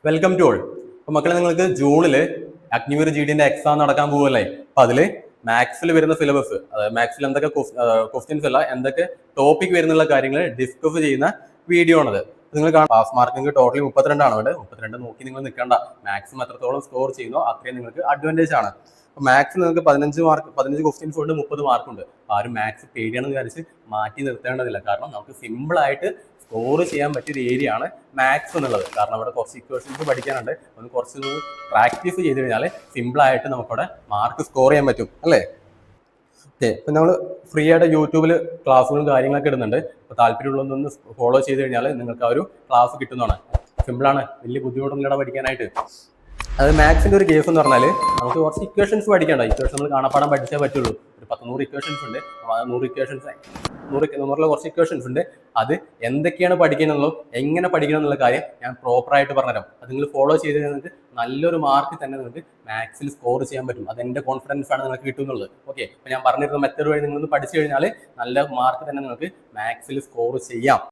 Welcome to all. അപ്പൊ മക്കളെ, നിങ്ങൾക്ക് ജൂണില് അഗ്നിവീർ GDന്റെ എക്സാം നടക്കാൻ പോവല്ലേ. അപ്പൊ അതില് മാത്സിൽ വരുന്ന സിലബസ്, അതായത് മാത്സിൽ എന്തൊക്കെ ക്വസ്റ്റ്യൻസ് അല്ല, എന്തൊക്കെ ടോപ്പിക് വരുന്നുള്ള കാര്യങ്ങൾ ഡിസ്കസ് ചെയ്യുന്ന വീഡിയോ ആണത്. നിങ്ങൾ പാസ് മാർക്കിംഗ് ടോട്ടലി 32 ആണ്. അവിടെ 32 നോക്കി നിങ്ങൾ നിൽക്കേണ്ട. മാക്സിമം എത്രത്തോളം സ്കോർ ചെയ്യുന്നോ അത്രയും നിങ്ങൾക്ക് അഡ്വാൻറ്റേജ് ആണ്. അപ്പൊ മാത്സിൽ നിങ്ങൾക്ക് 15 ക്വസ്റ്റ്യൻസ് കൊണ്ട് 30 മാർക്കുണ്ട്. ആരും മാത്സ് പേടിയാണെന്ന് വിചാരിച്ച് മാറ്റി നിർത്തേണ്ടതില്ല. കാരണം നമുക്ക് സിമ്പിൾ ആയിട്ട് സ്കോർ ചെയ്യാൻ പറ്റിയൊരു ഏരിയ ആണ് മാത്സ് എന്നുള്ളത്. കാരണം അവിടെ കുറച്ച് ഇക്വേഷൻസ് പഠിക്കാനുണ്ട്. ഒന്ന് കുറച്ച് പ്രാക്ടീസ് ചെയ്ത് കഴിഞ്ഞാൽ സിമ്പിൾ ആയിട്ട് നമുക്കവിടെ മാർക്ക് സ്കോർ ചെയ്യാൻ പറ്റും, അല്ലേ? ഓക്കെ, ഇപ്പം നമ്മൾ ഫ്രീ ആയിട്ട് യൂട്യൂബിൽ ക്ലാസ്സുകളും കാര്യങ്ങളൊക്കെ ഇടുന്നുണ്ട്. അപ്പോൾ താല്പര്യമുള്ളതൊന്ന് ഫോളോ ചെയ്ത് കഴിഞ്ഞാൽ നിങ്ങൾക്ക് ആ ഒരു ക്ലാസ് കിട്ടുന്നതാണ്. സിമ്പിളാണ്, വലിയ ബുദ്ധിമുട്ടൊന്നുമില്ല പഠിക്കാനായിട്ട്. അത് മാത്സിന്റെ ഒരു കേസ് എന്ന് പറഞ്ഞാൽ നമുക്ക് കുറച്ച് ഇക്വേഷൻസ് പഠിക്കണ്ട. ഇക്വേഷൻ നമ്മൾ കാണാപ്പാടം പഠിച്ചേ പറ്റുള്ളൂ. ഒരു 100 ഇക്വേഷൻസ് ഉണ്ട്. 100 ഇക്വേഷൻസ് 100 കുറച്ച് ഇക്വേഷൻസ് ഉണ്ട്. അത് എന്തൊക്കെയാണ് പഠിക്കണമെന്നോ എങ്ങനെ പഠിക്കണം എന്നുള്ള കാര്യം ഞാൻ പ്രോപ്പറായിട്ട് പറഞ്ഞുതരാം. അത് നിങ്ങൾ ഫോളോ ചെയ്ത് നിങ്ങൾക്ക് നല്ലൊരു മാർക്ക് തന്നെ നിങ്ങൾക്ക് മാത്സിൽ സ്കോർ ചെയ്യാൻ പറ്റും. അതെന്റെ കോൺഫിഡൻസ് ആണ് നിങ്ങൾക്ക് കിട്ടുന്നുള്ളത്. ഓക്കെ, അപ്പോൾ ഞാൻ പറഞ്ഞിരുന്ന മെത്തേഡ് വഴി നിങ്ങളൊന്ന് പഠിച്ചു കഴിഞ്ഞാൽ നല്ല മാർക്ക് തന്നെ നിങ്ങൾക്ക് മാത്സിൽ സ്കോർ ചെയ്യാം.